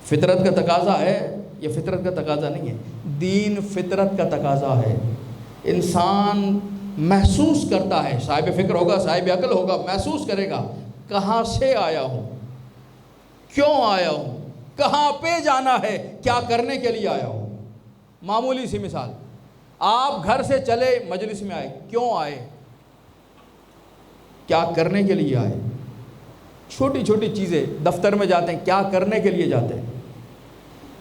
فطرت کا تقاضا ہے، یہ فطرت کا تقاضا نہیں ہے، دین فطرت کا تقاضا ہے۔ انسان محسوس کرتا ہے، صاحب فکر ہوگا، صاحب عقل ہوگا، محسوس کرے گا کہاں سے آیا ہوں، کیوں آیا ہوں، کہاں پہ جانا ہے، کیا کرنے کے لیے آیا ہوں۔ معمولی سی مثال، آپ گھر سے چلے مجلس میں آئے، کیوں آئے، کیا کرنے کے لیے آئے۔ چھوٹی چھوٹی چیزیں، دفتر میں جاتے ہیں کیا کرنے کے لیے جاتے ہیں،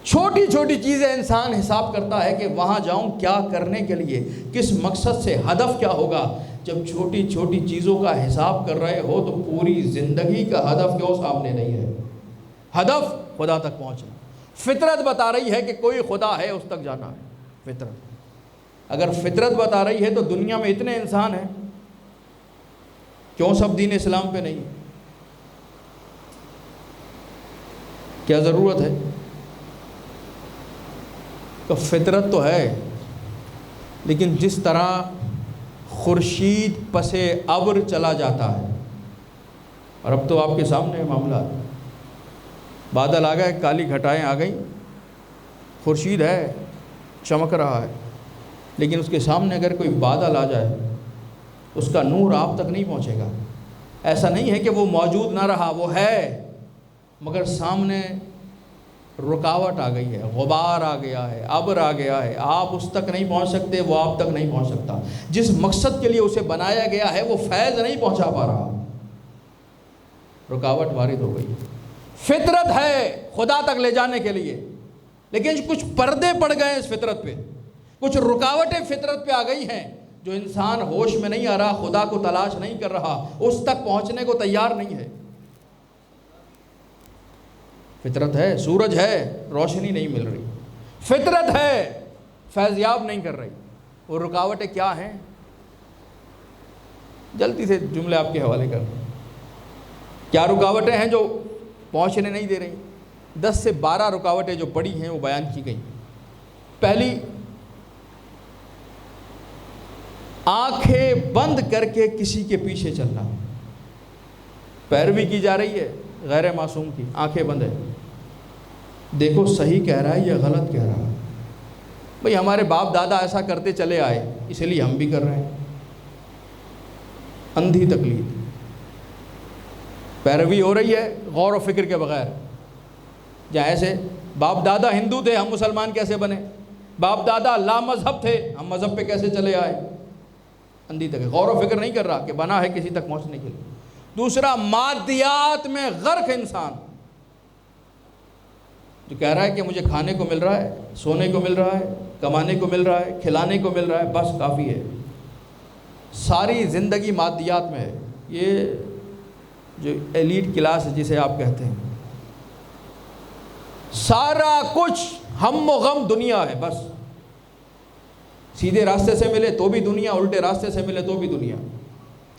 چھوٹی چھوٹی چیزیں انسان حساب کرتا ہے کہ وہاں جاؤں کیا کرنے کے لیے، کس مقصد سے، ہدف کیا ہوگا۔ جب چھوٹی چھوٹی چیزوں کا حساب کر رہے ہو تو پوری زندگی کا ہدف کیوں سامنے نہیں ہے؟ ہدف خدا تک پہنچنا۔ فطرت بتا رہی ہے کہ کوئی خدا ہے، اس تک جانا ہے۔ فطرت اگر فطرت بتا رہی ہے تو دنیا میں اتنے انسان ہیں، کیوں سب دین اسلام پہ نہیں؟ کیا ضرورت ہے؟ تو فطرت تو ہے، لیکن جس طرح خورشید پسے ابر چلا جاتا ہے، اور اب تو آپ کے سامنے معاملات، بادل آ گئے، کالی گھٹائیں آ گئیں، خورشید ہے، چمک رہا ہے، لیکن اس کے سامنے اگر کوئی بادل آ جائے اس کا نور آپ تک نہیں پہنچے گا۔ ایسا نہیں ہے کہ وہ موجود نہ رہا، وہ ہے، مگر سامنے رکاوٹ آ گئی ہے، غبار آ گیا ہے، ابر آ گیا ہے، آپ اس تک نہیں پہنچ سکتے، وہ آپ تک نہیں پہنچ سکتا۔ جس مقصد کے لیے اسے بنایا گیا ہے وہ فیض نہیں پہنچا پا رہا، رکاوٹ وارد ہو گئی۔ فطرت ہے خدا تک لے جانے کے لیے، لیکن کچھ پردے پڑ گئے اس فطرت پہ، کچھ رکاوٹیں فطرت پہ آ گئی ہیں، جو انسان ہوش میں نہیں آ رہا، خدا کو تلاش نہیں کر رہا، اس تک پہنچنے کو تیار نہیں ہے۔ فطرت ہے، سورج ہے، روشنی نہیں مل رہی، فطرت ہے، فیضیاب نہیں کر رہی، وہ رکاوٹیں کیا ہیں؟ جلدی سے جملے آپ کے حوالے کر دیں۔ کیا رکاوٹیں ہیں جو پہنچنے نہیں دے رہی؟ 10 سے 12 رکاوٹیں جو پڑی ہیں وہ بیان کی گئی۔ پہلی، آنکھیں بند کر کے کسی کے پیچھے چلنا، پیروی کی جا رہی ہے غیر معصوم کی، آنکھیں بند ہے، دیکھو صحیح کہہ رہا ہے یا غلط کہہ رہا ہے، بھئی ہمارے باپ دادا ایسا کرتے چلے آئے اس لیے ہم بھی کر رہے ہیں۔ اندھی تقلید، پیروی ہو رہی ہے غور و فکر کے بغیر، جہاں ایسے باپ دادا ہندو تھے ہم مسلمان کیسے بنے، باپ دادا لا مذہب تھے ہم مذہب پہ کیسے چلے آئے، اندھی تک غور و فکر نہیں کر رہا کہ بنا ہے کسی تک پہنچنے کے لیے۔ دوسرا، مادیات میں غرق انسان، جو کہہ رہا ہے کہ مجھے کھانے کو مل رہا ہے، سونے کو مل رہا ہے، کمانے کو مل رہا ہے، کھلانے کو مل رہا ہے، بس کافی ہے، ساری زندگی مادیات میں ہے۔ یہ جو ایلیٹ کلاس ہے جسے آپ کہتے ہیں، سارا کچھ ہم و غم دنیا ہے، بس سیدھے راستے سے ملے تو بھی دنیا، الٹے راستے سے ملے تو بھی دنیا،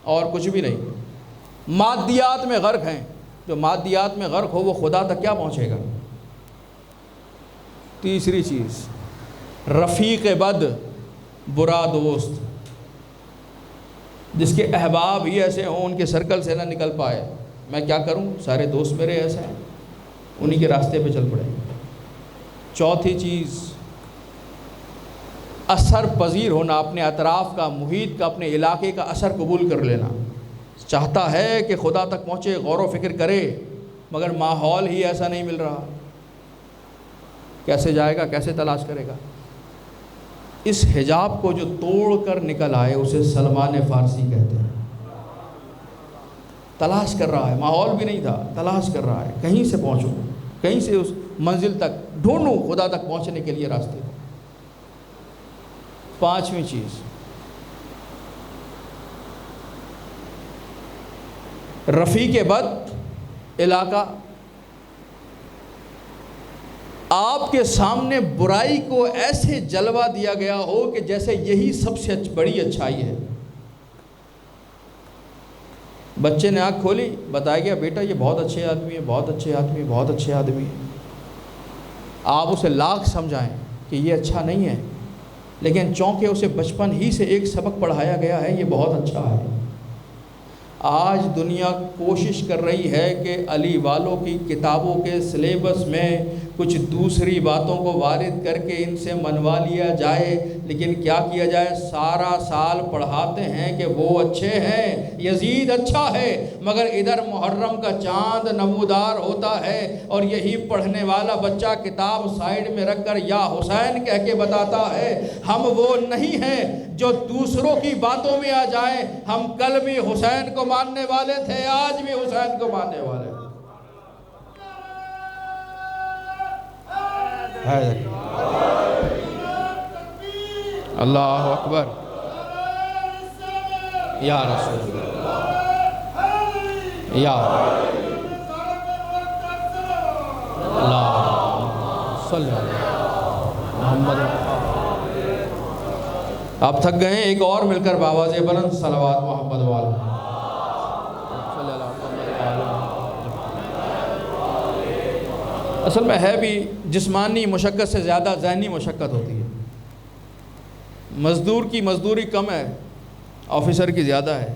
اور کچھ بھی نہیں۔ مادیات میں غرق ہیں، جو مادیات میں غرق ہو وہ خدا تک کیا پہنچے گا؟ تیسری چیز، رفیق بد، برا دوست، جس کے احباب ہی ایسے ہوں ان کے سرکل سے نہ نکل پائے، میں کیا کروں، سارے دوست میرے ایسے ہیں، انہی کے راستے پہ چل پڑے۔ چوتھی چیز، اثر پذیر ہونا، اپنے اطراف کا، محیط کا، اپنے علاقے کا اثر قبول کر لینا، چاہتا ہے کہ خدا تک پہنچے، غور و فکر کرے، مگر ماحول ہی ایسا نہیں مل رہا، کیسے جائے گا، کیسے تلاش کرے گا؟ اس حجاب کو جو توڑ کر نکل آئے اسے سلمان فارسی کہتے ہیں۔ تلاش کر رہا ہے، ماحول بھی نہیں تھا، تلاش کر رہا ہے، کہیں سے پہنچوں، کہیں سے اس منزل تک ڈھونڈوں، خدا تک پہنچنے کے لیے راستے۔ پانچویں چیز، رفیق بد، علاقہ، آپ کے سامنے برائی کو ایسے جلوہ دیا گیا ہو کہ جیسے یہی سب سے بڑی اچھائی ہے۔ بچے نے آنکھ کھولی، بتایا گیا بیٹا یہ بہت اچھے آدمی ہے، بہت اچھے آدمی، بہت اچھے آدمی ہے۔ آپ اسے لاکھ سمجھائیں کہ یہ اچھا نہیں ہے، لیکن چونکہ اسے بچپن ہی سے ایک سبق پڑھایا گیا ہے یہ بہت اچھا ہے، آج دنیا کوشش کر رہی ہے کہ علی والوں کی کتابوں کے سلیبس میں کچھ دوسری باتوں کو وارد کر کے ان سے منوا لیا جائے، لیکن کیا کیا جائے؟ سارا سال پڑھاتے ہیں کہ وہ اچھے ہیں، یزید اچھا ہے، مگر ادھر محرم کا چاند نمودار ہوتا ہے اور یہی پڑھنے والا بچہ کتاب سائیڈ میں رکھ کر یا حسین کہہ کے بتاتا ہے ہم وہ نہیں ہیں جو دوسروں کی باتوں میں آ جائیں، ہم کل بھی حسین کو ماننے والے تھے، آج بھی حسین کو ماننے والے ہیں۔ اللہ اکبر، یا رسول اللہ، یا اللہ صلی اللہ محمد۔ آپ تھک گئے ہیں، ایک اور مل کر بآواز بلند صلوات محمد والے صلی اللہ علیہ۔ اصل میں ہے بھی جسمانی مشقت سے زیادہ ذہنی مشقت ہوتی ہے۔ مزدور کی مزدوری کم ہے، آفیسر کی زیاددہ ہے،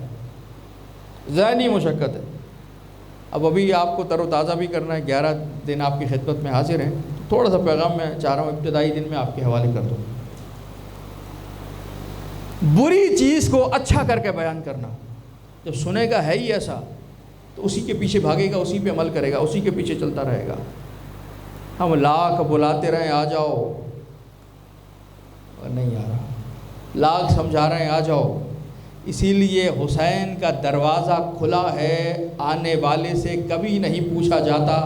ذہنی مشقت ہے۔ اب ابھی آپ کو تر و تازہ بھی کرنا ہے، 11 دن آپ کی خدمت میں حاضر ہیں، تھوڑا سا پیغام میں چاہ رہا ہوں ابتدائی دن میں آپ کے حوالے کر دوں۔ بری چیز کو اچھا کر کے بیان کرنا، جب سنے گا ہے ہی ایسا تو اسی کے پیچھے بھاگے گا، اسی پہ عمل کرے گا، اسی کے پیچھے چلتا رہے گا۔ ہم لاکھ بلاتے رہیں آ جاؤ اور نہیں آ رہا، لاکھ سمجھا رہے ہیں آ جاؤ۔ اسی لیے حسین کا دروازہ کھلا ہے، آنے والے سے کبھی نہیں پوچھا جاتا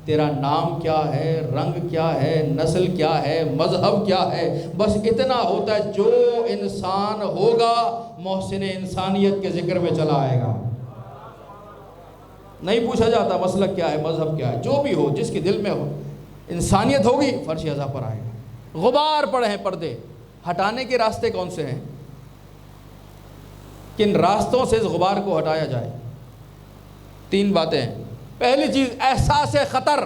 تیرا نام کیا ہے، رنگ کیا ہے، نسل کیا ہے، مذہب کیا ہے، بس اتنا ہوتا ہے جو انسان ہوگا محسن انسانیت کے ذکر میں چلا آئے گا۔ نہیں پوچھا جاتا مسلک کیا ہے، مذہب کیا ہے، جو بھی ہو، جس کے دل میں ہو انسانیت ہوگی فرش ازا پر آئے گا۔ غبار پڑے ہیں پردے، ہٹانے کے راستے کون سے ہیں؟ کن راستوں سے اس غبار کو ہٹایا جائے؟ 3 باتیں ہیں۔ پہلی چیز احساس خطر،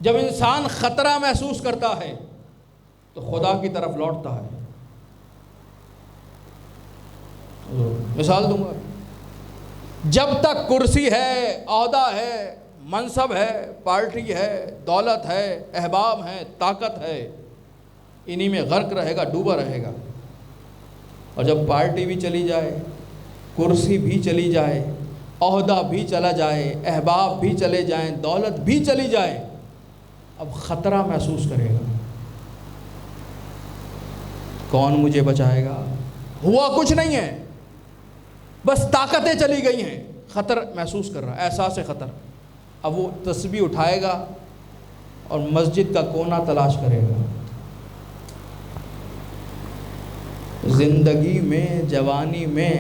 جب انسان خطرہ محسوس کرتا ہے تو خدا کی طرف لوٹتا ہے۔ مثال دوں گا، جب تک کرسی ہے، عہدہ ہے، منصب ہے، پارٹی ہے، دولت ہے، احباب ہے، طاقت ہے، انہی میں غرق رہے گا، ڈوبا رہے گا۔ اور جب پارٹی بھی چلی جائے، کرسی بھی چلی جائے، عہدہ بھی چلا جائے، احباب بھی چلے جائیں، دولت بھی چلی جائے، اب خطرہ محسوس کرے گا، کون مجھے بچائے گا؟ ہوا کچھ نہیں ہے، بس طاقتیں چلی گئی ہیں، خطر محسوس کر رہا ہے، احساس خطر۔ اب وہ تسبیح اٹھائے گا اور مسجد کا کونا تلاش کرے گا۔ زندگی میں، جوانی میں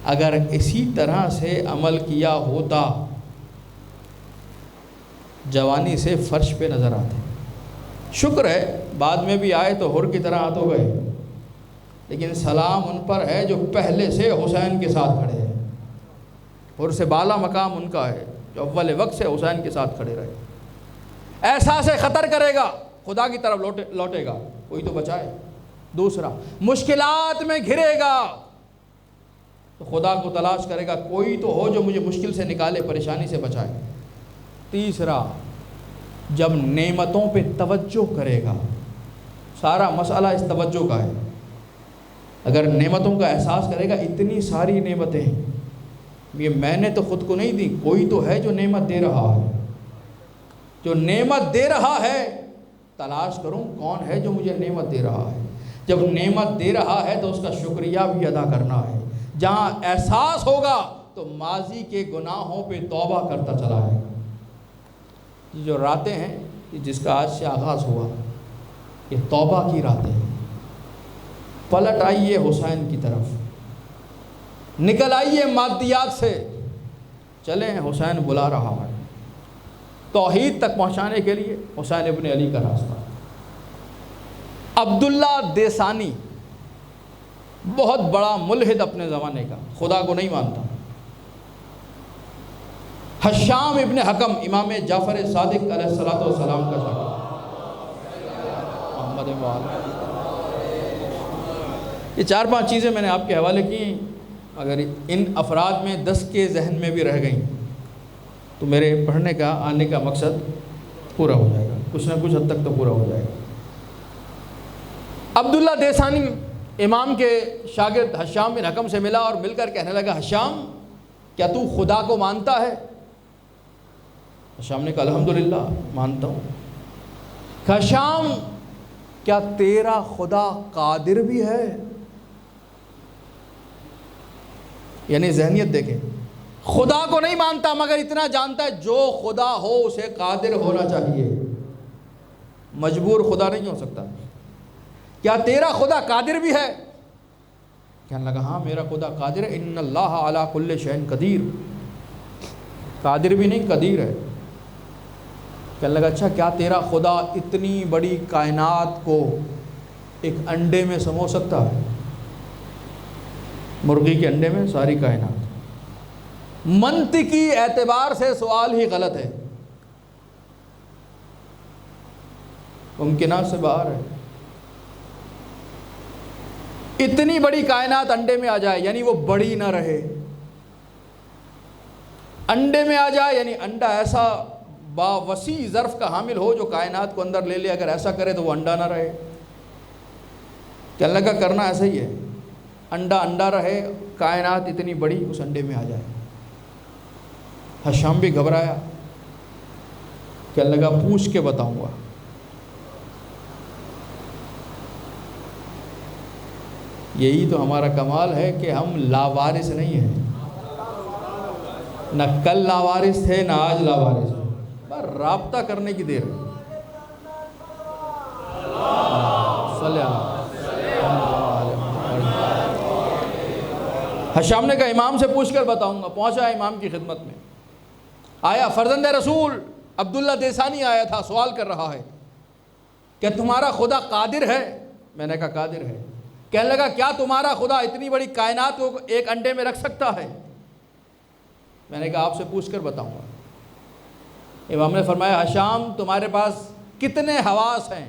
اگر اسی طرح سے عمل کیا ہوتا، جوانی سے فرش پہ نظر آتے۔ شکر ہے بعد میں بھی آئے تو حر کی طرح آ تو گئے، لیکن سلام ان پر ہے جو پہلے سے حسین کے ساتھ کھڑے ہیں۔ حر سے بالا مقام ان کا ہے جو اول وقت سے حسین کے ساتھ کھڑے رہے۔ احساس خطر کرے گا، خدا کی طرف لوٹے گا، کوئی تو بچائے۔ دوسرا، مشکلات میں گھرے گا تو خدا کو تلاش کرے گا، کوئی تو ہو جو مجھے مشکل سے نکالے، پریشانی سے بچائے۔ تیسرا، جب نعمتوں پہ توجہ کرے گا، سارا مسئلہ اس توجہ کا ہے۔ اگر نعمتوں کا احساس کرے گا، اتنی ساری نعمتیں، یہ میں نے تو خود کو نہیں دی، کوئی تو ہے جو نعمت دے رہا ہے، جو نعمت دے رہا ہے، تلاش کروں کون ہے جو مجھے نعمت دے رہا ہے۔ جب نعمت دے رہا ہے تو اس کا شکریہ بھی ادا کرنا ہے۔ جہاں احساس ہوگا تو ماضی کے گناہوں پہ توبہ کرتا چلا آئے گا۔ یہ جو راتیں ہیں، جس کا آج سے آغاز ہوا، یہ توبہ کی راتیں ہیں۔ پلٹ آئیے حسین کی طرف، نکل آئیے مادیات سے، چلیں حسین بلا رہا ہے۔ توحید تک پہنچانے کے لیے حسین ابن علی کا راستہ۔ عبداللہ دیسانی، بہت بڑا ملحد اپنے زمانے کا، خدا کو نہیں مانتا۔ حشام ابن حکم، امام جعفر صادق علیہ السلام کا شاگرد، محمد وآلہ۔ یہ 4-5 چیزیں میں نے آپ کے حوالے کی، اگر ان افراد میں 10 کے ذہن میں بھی رہ گئیں تو میرے پڑھنے کا آنے کا مقصد پورا ہو جائے گا، کچھ نہ کچھ حد تک تو پورا ہو جائے گا۔ عبداللہ دیسانی امام کے شاگرد حشام بن حکم سے ملا اور مل کر کہنے لگا، حشام کیا تو خدا کو مانتا ہے؟ حشام نے کہا الحمدللہ مانتا ہوں۔ حشام کیا تیرا خدا قادر بھی ہے؟ یعنی ذہنیت دیکھیں، خدا کو نہیں مانتا مگر اتنا جانتا ہے جو خدا ہو اسے قادر ہونا چاہیے، مجبور خدا نہیں ہو سکتا۔ کیا تیرا خدا قادر بھی ہے؟ کہنے لگا ہاں میرا خدا قادر ہے، ان اللہ علی کل شیء قدیر، قادر بھی نہیں قدیر ہے۔ کہنے لگا اچھا کیا تیرا خدا اتنی بڑی کائنات کو ایک انڈے میں سمو سکتا ہے؟ مرغی کے انڈے میں ساری کائنات۔ منطقی اعتبار سے سوال ہی غلط ہے، ممکنات سے باہر ہے۔ اتنی بڑی کائنات انڈے میں آ جائے یعنی وہ بڑی نہ رہے، انڈے میں آ جائے یعنی انڈا ایسا باوسیع ظرف کا حامل ہو جو کائنات کو اندر لے لے، اگر ایسا کرے تو وہ انڈا نہ رہے۔ کہ اللہ کا کرنا ایسا ہی ہے، انڈا انڈا رہے، کائنات اتنی بڑی اس انڈے میں آ جائے۔ حشام بھی گھبرایا، کہ اللہ کا پوچھ کے بتاؤں گا۔ یہی تو ہمارا کمال ہے کہ ہم لاوارث نہیں ہیں، نہ کل لاوارث تھے نہ آج لاوارث ہیں، بس رابطہ کرنے کی دیر ہے۔ حشام نے کہا امام سے پوچھ کر بتاؤں گا۔ پہنچا امام کی خدمت میں، آیا فرزند رسول عبداللہ دیسانی آیا تھا، سوال کر رہا ہے کہ تمہارا خدا قادر ہے؟ میں نے کہا قادر ہے۔ کہنے لگا کیا تمہارا خدا اتنی بڑی کائنات کو ایک انڈے میں رکھ سکتا ہے؟ میں نے کہا آپ سے پوچھ کر بتاؤں گا۔ امام نے فرمایا حشام تمہارے پاس کتنے حواس ہیں؟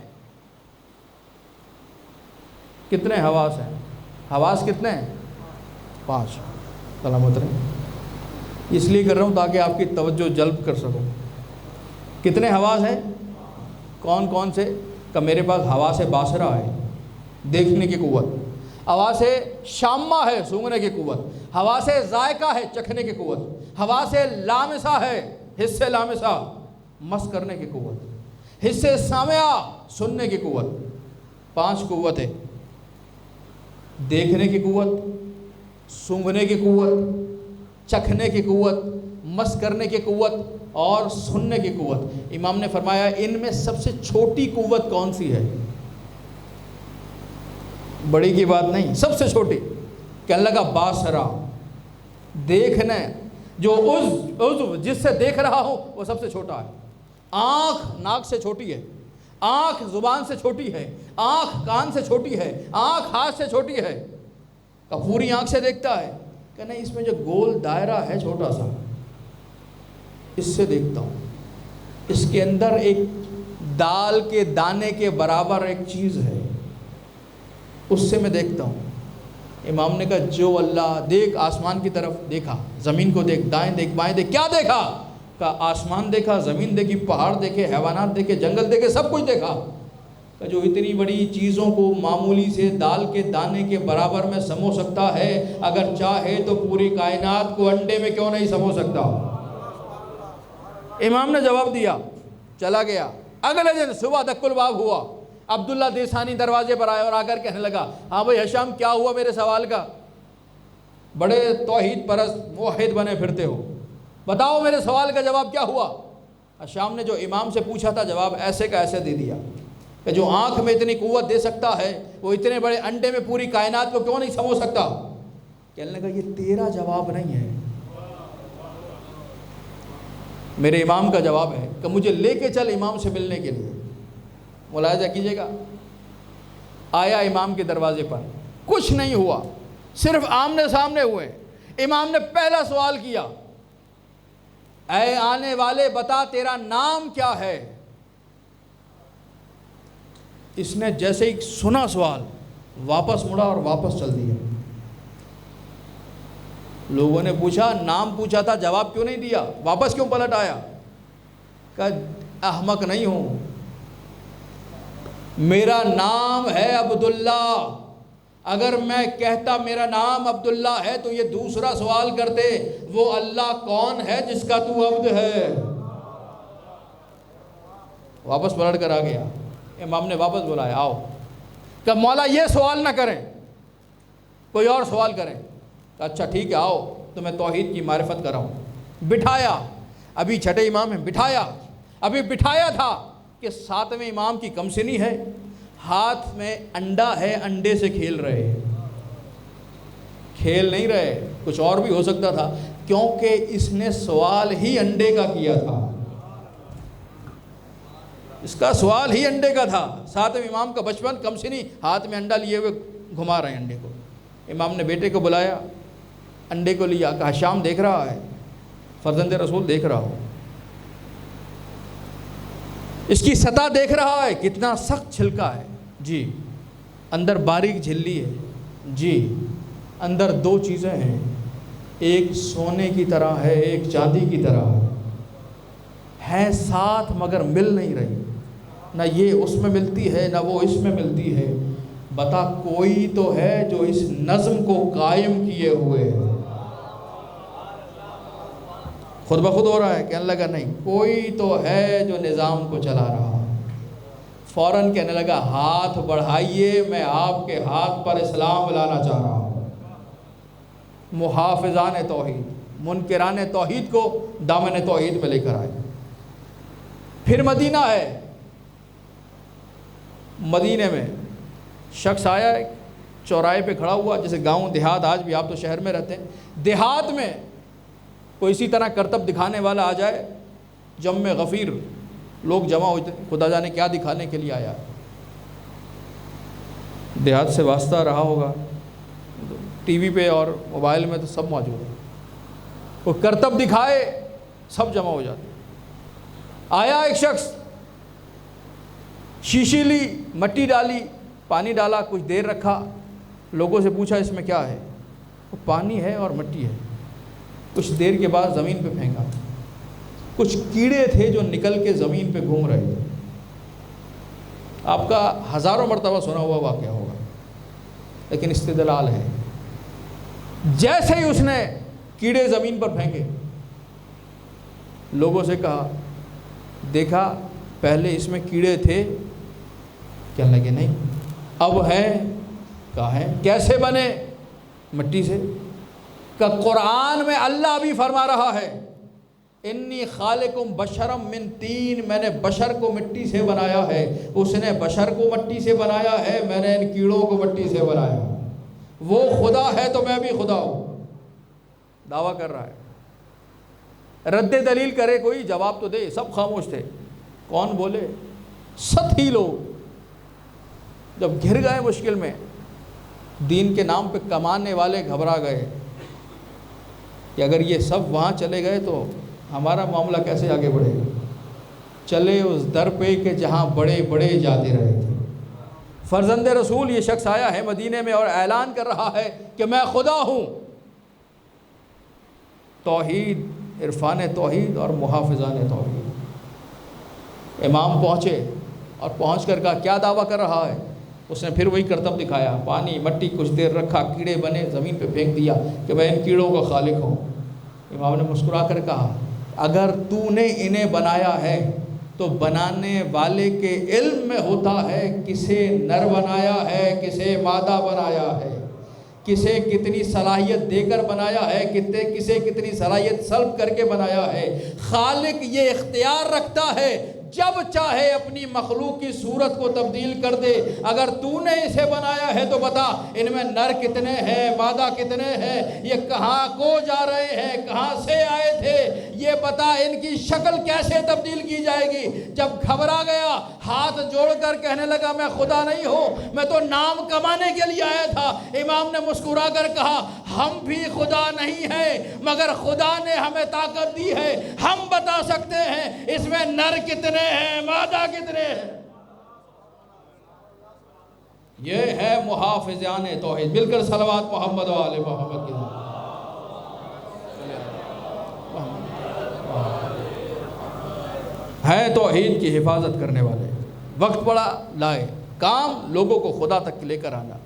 کتنے حواس ہیں؟ حواس کتنے ہیں؟ 5۔ سلامت رہیں، اس لیے کر رہا ہوں تاکہ آپ کی توجہ جلب کر سکوں۔ کتنے حواس ہیں؟ کون کون سے؟ کہ میرے پاس حواس باصرہ ہے، دیکھنے کی قوت، حواس شامہ ہے، سونگھنے کی قوت، حواس ذائقہ ہے، چکھنے کی قوت، حواس لامسہ ہے، حس لامسہ مس کرنے کی قوت، حس سامعہ سننے کی قوت۔ 5 قوتیں، دیکھنے کی قوت، سونگھنے کی قوت، چکھنے کی قوت، مس کرنے کی قوت اور سننے کی قوت۔ امام نے فرمایا ان میں سب سے چھوٹی قوت کون سی ہے؟ بڑی کی بات نہیں، سب سے چھوٹی۔ کہنے لگا باصرہ، دیکھنا، جو عضو جس سے دیکھ رہا ہوں وہ سب سے چھوٹا ہے۔ آنکھ ناک سے چھوٹی ہے، آنکھ زبان سے چھوٹی ہے، آنکھ کان سے چھوٹی ہے، آنکھ ہاتھ سے چھوٹی ہے۔ کہ پوری آنکھ سے دیکھتا ہے؟ کہ نہیں، اس میں جو گول دائرہ ہے چھوٹا سا، اس سے دیکھتا ہوں، اس کے اندر ایک دال کے دانے کے برابر ایک چیز ہے، اس سے میں دیکھتا ہوں۔ امام نے کہا جو اللہ دیکھ، آسمان کی طرف دیکھا، زمین کو دیکھ، دائیں دیکھ بائیں دیکھ، کیا دیکھا؟ کہا آسمان دیکھا، زمین دیکھی، پہاڑ دیکھے، حیوانات دیکھے، جنگل دیکھے، سب کچھ دیکھا۔ کہ جو اتنی بڑی چیزوں کو معمولی سے دال کے دانے کے برابر میں سمو سکتا ہے، اگر چاہے تو پوری کائنات کو انڈے میں کیوں نہیں سمو سکتا؟ امام نے جواب دیا، چلا گیا۔ اگلے دن صبح دق الباب ہوا، عبداللہ دیسانی دروازے پر آیا اور آ کر کہنے لگا ہاں بھائی حشام کیا ہوا میرے سوال کا؟ بڑے توحید پرست موحد بنے پھرتے ہو، بتاؤ میرے سوال کا جواب کیا ہوا؟ حشام نے جو امام سے پوچھا تھا جواب ایسے کا ایسے دے دیا کہ جو آنکھ میں اتنی قوت دے سکتا ہے وہ اتنے بڑے انڈے میں پوری کائنات کو کیوں نہیں سمو سکتا؟ کہنے لگا یہ تیرا جواب نہیں ہے، میرے امام کا جواب ہے کہ مجھے لے کے چل امام سے ملنے کے لیے۔ ملاحظہ کیجئے گا، آیا امام کے دروازے پر، کچھ نہیں ہوا، صرف آمنے سامنے ہوئے۔ امام نے پہلا سوال کیا، اے آنے والے بتا تیرا نام کیا ہے؟ اس نے جیسے ہی سنا سوال واپس مڑا اور واپس چل دیا۔ لوگوں نے پوچھا، نام پوچھا تھا، جواب کیوں نہیں دیا، واپس کیوں پلٹ آیا؟ کہا احمق نہیں ہوں، میرا نام ہے عبداللہ، اگر میں کہتا میرا نام عبداللہ ہے تو یہ دوسرا سوال کرتے، وہ اللہ کون ہے جس کا تو عبد ہے؟ واپس پلٹ کر آ گیا۔ امام نے واپس بلایا، آؤ۔ کہ مولا یہ سوال نہ کریں، کوئی اور سوال کریں۔ کہ اچھا ٹھیک ہے، آؤ تمہیں توحید کی معرفت کراؤں۔ بٹھایا، ابھی چھٹے امام ہیں، بٹھایا، ابھی بٹھایا تھا کہ ساتویں امام کی کم سنی ہے، ہاتھ میں انڈا ہے، انڈے سے کھیل رہے ہیں۔ کھیل نہیں رہے، کچھ اور بھی ہو سکتا تھا، کیونکہ اس نے سوال ہی انڈے کا کیا تھا، اس کا سوال ہی انڈے کا تھا۔ ساتویں امام کا بچپن، کم سنی، ہاتھ میں انڈا لیے ہوئے گھما رہے ہیں انڈے کو۔ امام نے بیٹے کو بلایا، انڈے کو لیا، کہا شام دیکھ رہا ہے، فرزند رسول دیکھ رہا ہو، اس کی سطح دیکھ رہا ہے، کتنا سخت چھلکا ہے، جی اندر باریک جھلی ہے، جی اندر دو چیزیں ہیں، ایک سونے کی طرح ہے، ایک چاندی کی طرح ہے ساتھ مگر مل نہیں رہی، نہ یہ اس میں ملتی ہے نہ وہ اس میں ملتی ہے، بتا کوئی تو ہے جو اس نظم کو قائم کیے ہوئے ہے۔ خود بخود ہو رہا ہے، کہنے لگا نہیں، کوئی تو ہے جو نظام کو چلا رہا ہے۔ فوراً کہنے لگا ہاتھ بڑھائیے، میں آپ کے ہاتھ پر اسلام لانا چاہ رہا ہوں۔ محافظان توحید، منکران توحید کو دامن توحید میں لے کر آئے۔ پھر مدینہ ہے، مدینے میں شخص آیا، چوراہے پہ کھڑا ہوا، جیسے گاؤں دیہات، آج بھی آپ تو شہر میں رہتے ہیں، دیہات میں کوئی اسی طرح کرتب دکھانے والا آ جائے، جمع غفیر لوگ جمع ہوتے، خدا جانے کیا دکھانے کے لیے آیا، دیہات سے واسطہ رہا ہوگا، ٹی وی پہ اور موبائل میں تو سب موجود ہے، وہ کرتب دکھائے سب جمع ہو جاتے۔ آیا ایک شخص، شیشی لی، مٹی ڈالی، پانی ڈالا، کچھ دیر رکھا، لوگوں سے پوچھا اس میں کیا ہے، وہ پانی ہے اور مٹی ہے۔ کچھ دیر کے بعد زمین پہ پھینکا، کچھ کیڑے تھے جو نکل کے زمین پہ گھوم رہے تھے۔ آپ کا ہزاروں مرتبہ سنا ہوا واقعہ ہوگا، لیکن استدلال ہے۔ جیسے ہی اس نے کیڑے زمین پر پھینکے، لوگوں سے کہا دیکھا پہلے اس میں کیڑے تھے؟ کہنے لگے نہیں۔ اب ہیں؟ کہا ہے۔ کیسے بنے؟ مٹی سے۔ کہ قرآن میں اللہ بھی فرما رہا ہے انی خالقم بشرم من طین، میں نے بشر کو مٹی سے بنایا ہے، اس نے بشر کو مٹی سے بنایا ہے، میں نے ان کیڑوں کو مٹی سے بنایا ہے، وہ خدا ہے تو میں بھی خدا ہوں، دعویٰ کر رہا ہے۔ رد دلیل کرے کوئی، جواب تو دے، سب خاموش تھے۔ کون بولے؟ سطحی لوگ جب گھر گئے مشکل میں، دین کے نام پہ کمانے والے گھبرا گئے کہ اگر یہ سب وہاں چلے گئے تو ہمارا معاملہ کیسے آگے بڑھے گا۔ چلے اس در پہ کہ جہاں بڑے بڑے جاتے رہے تھے۔ فرزند رسول یہ شخص آیا ہے مدینے میں اور اعلان کر رہا ہے کہ میں خدا ہوں۔ توحید، عرفان توحید اور محافظان توحید۔ امام پہنچے اور پہنچ کر کہا کیا دعویٰ کر رہا ہے؟ اس نے پھر وہی کرتب دکھایا، پانی مٹی، کچھ دیر رکھا، کیڑے بنے، زمین پہ پھینک دیا کہ میں ان کیڑوں کا خالق ہوں۔ امام نے مسکرا کر کہا اگر تو نے انہیں بنایا ہے تو بنانے والے کے علم میں ہوتا ہے کسے نر بنایا ہے، کسے مادہ بنایا ہے، کسے کتنی صلاحیت دے کر بنایا ہے، کسے کتنی صلاحیت سلب کر کے بنایا ہے۔ خالق یہ اختیار رکھتا ہے جب چاہے اپنی مخلوق کی صورت کو تبدیل کر دے۔ اگر تو نے اسے بنایا ہے تو بتا ان میں نر کتنے ہیں، مادہ کتنے ہیں، یہ کہاں کو جا رہے ہیں، کہاں سے آئے تھے، یہ بتا ان کی شکل کیسے تبدیل کی جائے گی۔ جب گھبرا گیا، ہاتھ جوڑ کر کہنے لگا میں خدا نہیں ہوں، میں تو نام کمانے کے لیے آیا تھا۔ امام نے مسکرا کر کہا ہم بھی خدا نہیں ہیں، مگر خدا نے ہمیں طاقت دی ہے، ہم بتا سکتے ہیں اس میں نر کتنے ہیں، مادہ کتنے ہیں۔ یہ ہے محافظان توحید۔ مل کر صلوات محمد و آل محمد کی۔ ہیں توحید کی حفاظت کرنے والے. وقت پڑا لائے، کام لوگوں کو خدا تک لے کر آنا.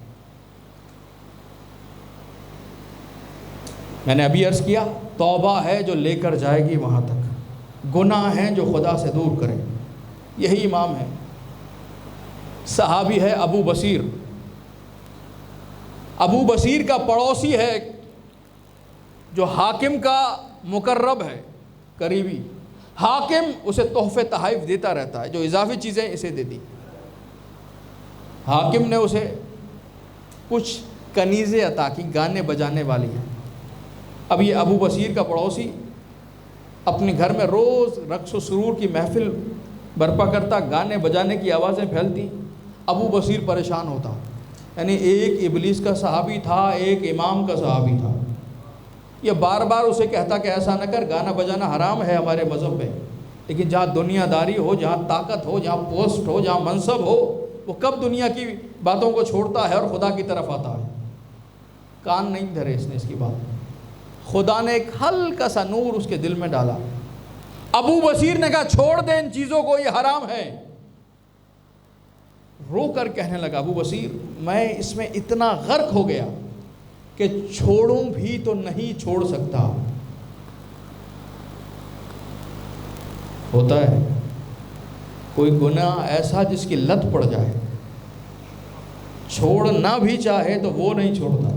میں نے ابھی عرض کیا، توبہ ہے جو لے کر جائے گی وہاں تک، گناہ ہیں جو خدا سے دور کریں. یہی امام ہے. صحابی ہے ابو بصیر. ابو بصیر کا پڑوسی ہے جو حاکم کا مقرب ہے، قریبی. حاکم اسے تحفے تحائف دیتا رہتا ہے، جو اضافی چیزیں اسے دے دی. حاکم نے اسے کچھ کنیزیں عطا کی، گانے بجانے والی ہیں. اب یہ ابو بصیر کا پڑوسی اپنے گھر میں روز رقص و سرور کی محفل برپا کرتا، گانے بجانے کی آوازیں پھیلتی. ابو بصیر پریشان ہوتا. یعنی ایک ابلیس کا صحابی تھا، ایک امام کا صحابی تھا. یہ بار بار اسے کہتا کہ ایسا نہ کر، گانا بجانا حرام ہے ہمارے مذہب میں. لیکن جہاں دنیا داری ہو، جہاں طاقت ہو، جہاں پوسٹ ہو، جہاں منصب ہو، وہ کب دنیا کی باتوں کو چھوڑتا ہے اور خدا کی طرف آتا ہے. کان نہیں دھرے اس نے اس کی بات. خدا نے ایک ہلکا سا نور اس کے دل میں ڈالا. ابو بصیر نے کہا چھوڑ دے ان چیزوں کو، یہ حرام ہے. رو کر کہنے لگا ابو بصیر میں اس میں اتنا غرق ہو گیا کہ چھوڑوں بھی تو نہیں چھوڑ سکتا. ہوتا ہے کوئی گناہ ایسا جس کی لت پڑ جائے، چھوڑنا بھی چاہے تو وہ نہیں چھوڑتا،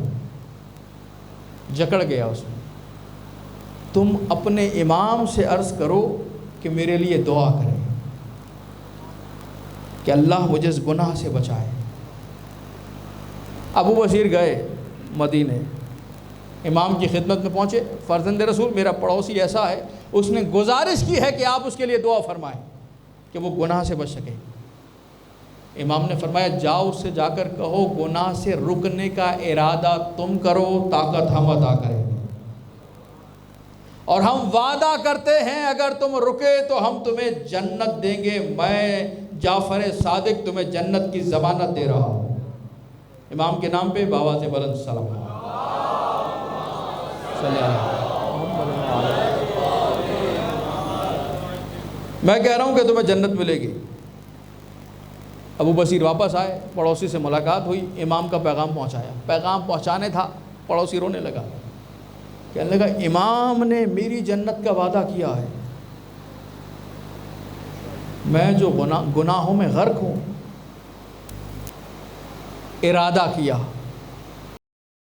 جکڑ گیا اس میں. تم اپنے امام سے عرض کرو کہ میرے لیے دعا کرے کہ اللہ مجھے اس گناہ سے بچائے. ابو بصیر گئے مدینے، امام کی خدمت میں پہنچے. فرزند رسول میرا پڑوسی ایسا ہے، اس نے گزارش کی ہے کہ آپ اس کے لیے دعا فرمائیں کہ وہ گناہ سے بچ سکے. امام نے فرمایا جاؤ اس سے جا کر کہو گناہ سے رکنے کا ارادہ تم کرو، طاقت ہم عطا کریں گے، اور ہم وعدہ کرتے ہیں اگر تم رکے تو ہم تمہیں جنت دیں گے. میں جعفر صادق تمہیں جنت کی ضمانت دے رہا ہوں. امام کے نام پہ بآواز بلند سلام. میں کہہ رہا ہوں کہ تمہیں جنت ملے گی. ابو بصیر واپس آئے، پڑوسی سے ملاقات ہوئی، امام کا پیغام پہنچایا. پیغام پہنچانے تھا، پڑوسی رونے لگا، کہنے لگا امام نے میری جنت کا وعدہ کیا ہے، میں جو گناہوں میں غرق ہوں، ارادہ کیا